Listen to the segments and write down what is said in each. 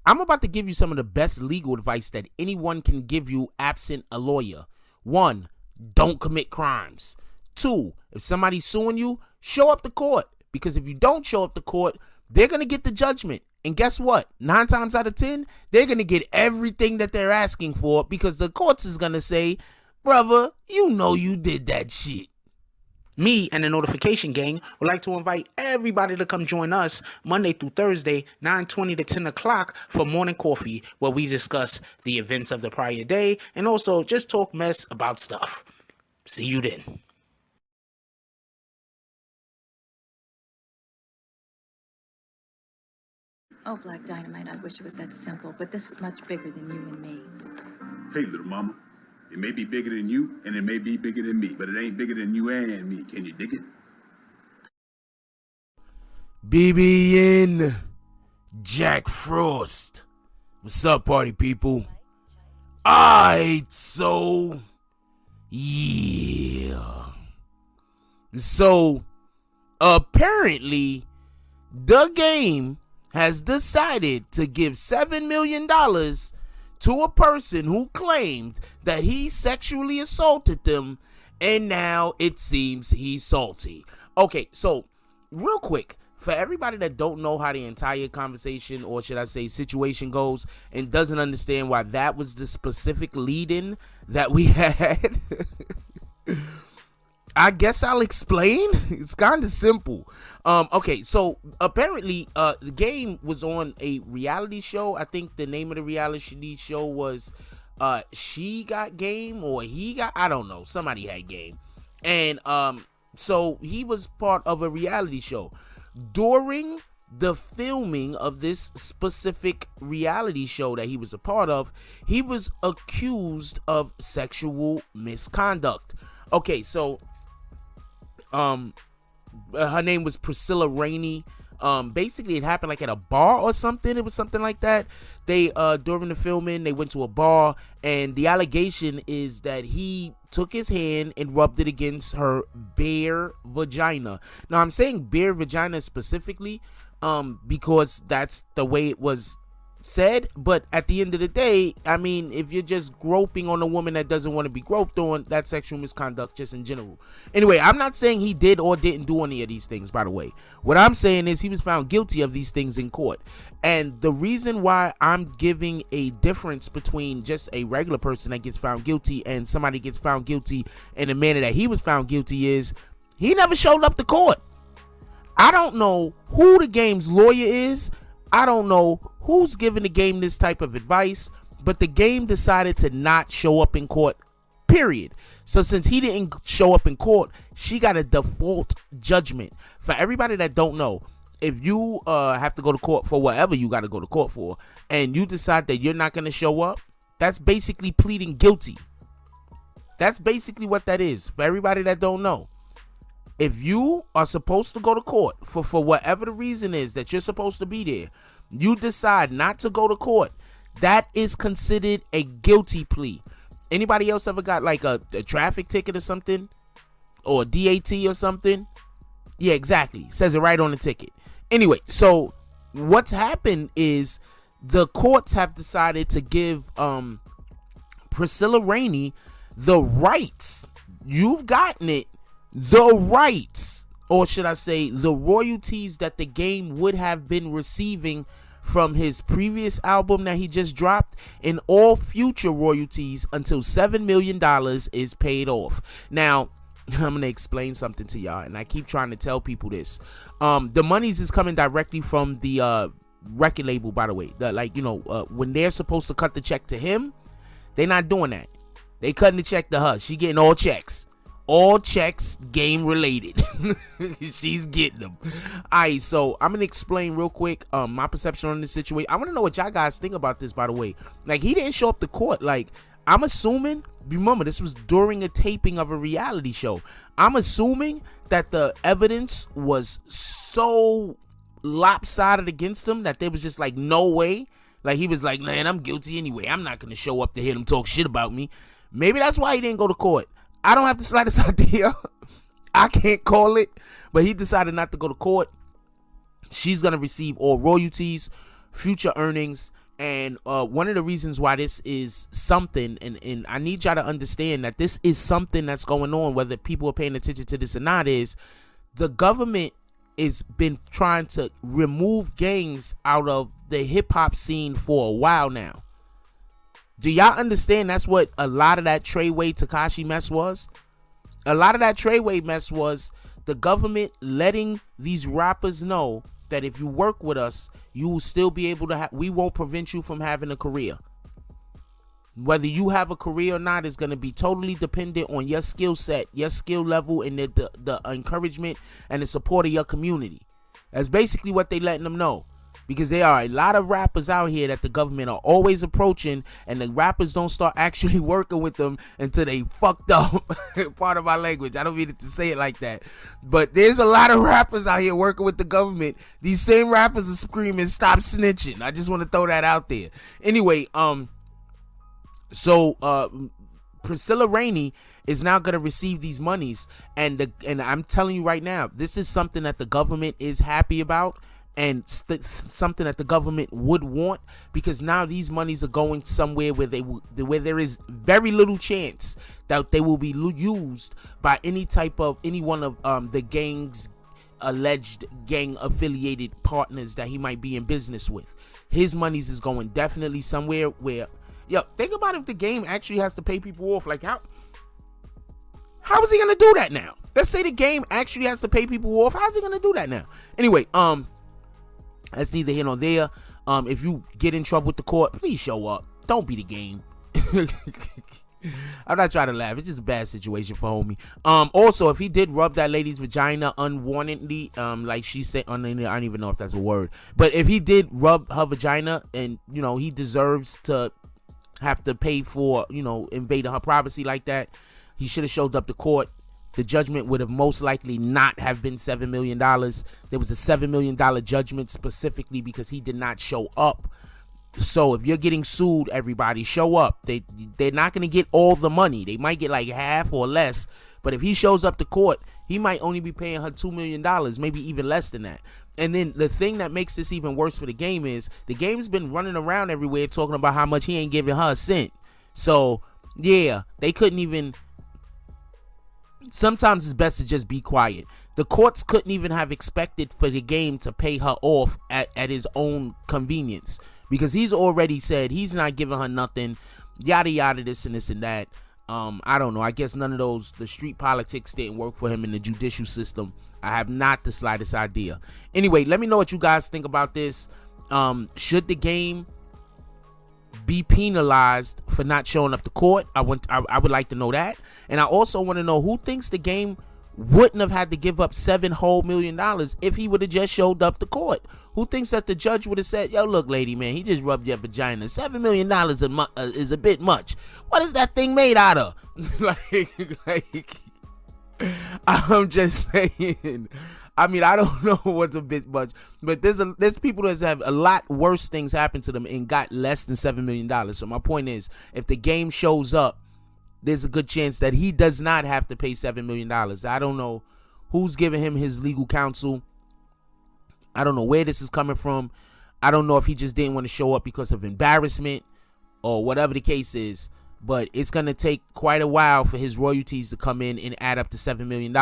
I'm about to give you some of the best legal advice that anyone can give you absent a lawyer. 1, don't commit crimes. 2, if somebody's suing you, show up to court. Because if you don't show up to court, they're going to get the judgment. And guess what? 9 times out of 10, they're going to get everything that they're asking for because the courts is going to say, brother, you know you did that shit. Me and the Notification Gang would like to invite everybody to come join us Monday through Thursday, 9:20 to 10 o'clock for morning coffee, where we discuss the events of the prior day and also just talk mess about stuff. See you then. Oh, Black Dynamite, I wish it was that simple, but this is much bigger than you and me. Hey, little mama. It may be bigger than you, and it may be bigger than me, but it ain't bigger than you and me. Can you dig it? BBN Jack Frost. What's up, party people? Alright, so yeah. So apparently the game has decided to give $7 million to a person who claimed that he sexually assaulted them, and now it seems he's salty. Okay, so real quick, for everybody that don't know how the entire conversation, or should I say situation, goes and doesn't understand why that was the specific lead-in that we had, I guess I'll explain. It's kind of simple. Okay, so apparently the game was on a reality show. I think the name of the reality show was She Got Game, or He Got, I don't know, somebody had game. And so he was part of a reality show. During the filming of this specific reality show that he was a part of, he was accused of sexual misconduct. Okay, so her name was Priscilla Rainey. Basically it happened like at a bar or something. It was something like that. They during the filming, they went to a bar, and the allegation is that he took his hand and rubbed it against her bare vagina. Now I'm saying bare vagina specifically because that's the way it was said, but at the end of the day, I mean, if you're just groping on a woman that doesn't want to be groped on, that's sexual misconduct just in general. Anyway, I'm not saying he did or didn't do any of these things, by the way. What I'm saying is he was found guilty of these things in court. And the reason why I'm giving a difference between just a regular person that gets found guilty and somebody gets found guilty in the manner that he was found guilty is he never showed up to court. I don't know who the game's lawyer is. I don't know who's giving the game this type of advice, but the game decided to not show up in court, period. So since he didn't show up in court, she got a default judgment. For everybody that don't know, if you have to go to court for whatever you got to go to court for, and you decide that you're not going to show up, that's basically pleading guilty. That's basically what that is. For everybody that don't know, if you are supposed to go to court for whatever the reason is that you're supposed to be there, you decide not to go to court, that is considered a guilty plea. Anybody else ever got like a traffic ticket or something, or a DAT or something? Yeah, exactly. Says it right on the ticket. Anyway, so what's happened is the courts have decided to give Priscilla Rainey the rights. You've gotten it. The rights, or should I say the royalties that the game would have been receiving from his previous album that he just dropped, and all future royalties until $7 million is paid off. Now, I'm going to explain something to y'all, and I keep trying to tell people this. The monies is coming directly from the record label, by the way. When they're supposed to cut the check to him, they're not doing that. They cutting the check to her. She getting all checks. All checks game related. She's getting them. Alright, so I'm gonna explain real quick my perception on this situation. I want to know what y'all guys think about this, by the way. Like, he didn't show up to court. Like, I'm assuming, remember, this was during a taping of a reality show. I'm assuming that the evidence was so lopsided against him that there was just like no way. Like, he was like, man, I'm guilty anyway. I'm not gonna show up to hear them talk shit about me. Maybe that's why he didn't go to court. I don't have the slightest idea. I can't call it. But he decided not to go to court. She's going to receive all royalties, future earnings, And one of the reasons why this is something, and I need y'all to understand that this is something that's going on, whether people are paying attention to this or not, is the government has been trying to remove gangs out of the hip-hop scene for a while now. Do y'all understand that's what a lot of that Treyway Tekashi mess was? A lot of that Treyway mess was the government letting these rappers know that if you work with us, you will still be able to we won't prevent you from having a career. Whether you have a career or not is going to be totally dependent on your skill set, your skill level, and the encouragement and the support of your community. That's basically what they letting them know. Because there are a lot of rappers out here that the government are always approaching, and the rappers don't start actually working with them until they fucked up. Part of my language. I don't mean to say it like that. But there's a lot of rappers out here working with the government. These same rappers are screaming, "Stop snitching." I just want to throw that out there. Anyway, Priscilla Rainey is now going to receive these monies, and I'm telling you right now, this is something that the government is happy about, and something that the government would want, because now these monies are going somewhere where there is very little chance that they will be used by any one of the gang's alleged gang affiliated partners that he might be in business with. His monies is going definitely somewhere where, think about if the game actually has to pay people off. Like, how is he gonna do that now? Let's say the game actually has to pay people off. How's he gonna do that now? Anyway, that's neither here nor there. If you get in trouble with the court, please show up. Don't be the game. I'm not trying to laugh. It's just a bad situation for homie. Also, if he did rub that lady's vagina unwarrantedly, like she said, I don't even know if that's a word, but if he did rub her vagina, and he deserves to have to pay for invading her privacy like that, he should have showed up to court. The judgment would have most likely not have been $7 million. There was a $7 million judgment specifically because he did not show up. So if you're getting sued, everybody show up. They're not going to get all the money. They might get like half or less. But if he shows up to court, he might only be paying her $2 million, maybe even less than that. And then the thing that makes this even worse for the game is the game's been running around everywhere talking about how much he ain't giving her a cent. So yeah, they couldn't even. Sometimes it's best to just be quiet. The courts couldn't even have expected for the game to pay her off at his own convenience, because he's already said he's not giving her nothing, yada yada, this and this and that. I don't know. I guess none of the street politics didn't work for him in the judicial system. I have not the slightest idea. Anyway, let me know what you guys think about this. Should the game be penalized for not showing up to court? I would like to know that. And I also want to know who thinks the game wouldn't have had to give up $7 million if he would have just showed up to court. Who thinks that the judge would have said, "Yo, look, lady, man, he just rubbed your vagina. $7 million is a bit much. What is that thing made out of?" like I'm just saying. I mean, I don't know what's a bit much, but there's people that have a lot worse things happen to them and got less than $7 million. So my point is, if the game shows up, there's a good chance that he does not have to pay $7 million. I don't know who's giving him his legal counsel. I don't know where this is coming from. I don't know if he just didn't want to show up because of embarrassment or whatever the case is. But it's going to take quite a while for his royalties to come in and add up to $7 million.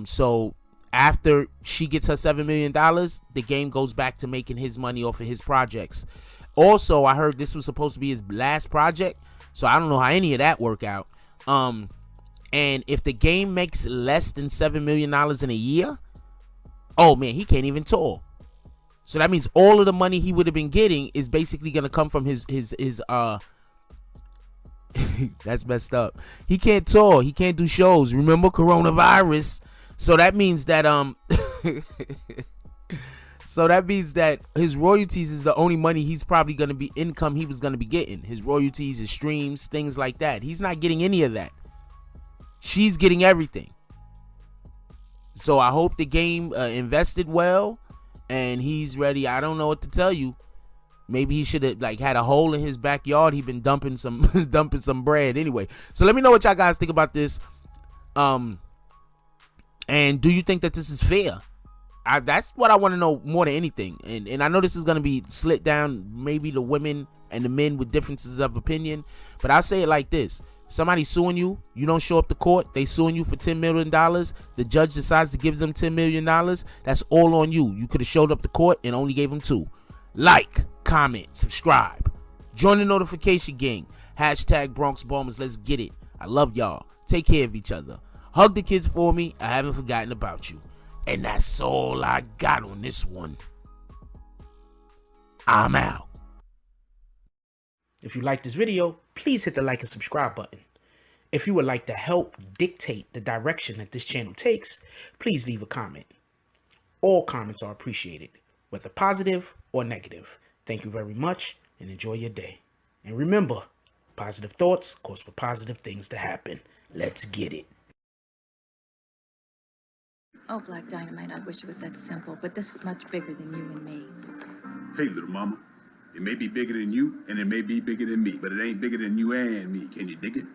So after she gets her $7 million, the game goes back to making his money off of his projects. Also, I heard this was supposed to be his last project, so I don't know how any of that work out. And if the game makes less than $7 million in a year, oh man, he can't even tour. So that means all of the money he would have been getting is basically going to come from his that's messed up. He can't tour. He can't do shows. Remember coronavirus? So that means that his royalties is the only money he's probably going to be income he was going to be getting. His royalties, his streams, things like that. He's not getting any of that. She's getting everything. So I hope the game invested well and he's ready. I don't know what to tell you. Maybe he should have had a hole in his backyard. He been dumping some bread. Anyway, so let me know what y'all guys think about this. And do you think that this is fair? That's what I want to know more than anything. And I know this is going to be slit down, maybe the women and the men with differences of opinion, but I'll say it like this. Somebody suing you, you don't show up to court, they suing you for $10 million, the judge decides to give them $10 million, that's all on you. You could have showed up to court and only gave them 2. Like, comment, subscribe. Join the notification gang. Hashtag Bronx Bombers, let's get it. I love y'all. Take care of each other. Hug the kids for me. I haven't forgotten about you. And that's all I got on this one. I'm out. If you like this video, please hit the like and subscribe button. If you would like to help dictate the direction that this channel takes, please leave a comment. All comments are appreciated, whether positive or negative. Thank you very much and enjoy your day. And remember, positive thoughts cause for positive things to happen. Let's get it. Oh, Black Dynamite, I wish it was that simple, but this is much bigger than you and me. Hey, little mama. It may be bigger than you, and it may be bigger than me, but it ain't bigger than you and me. Can you dig it?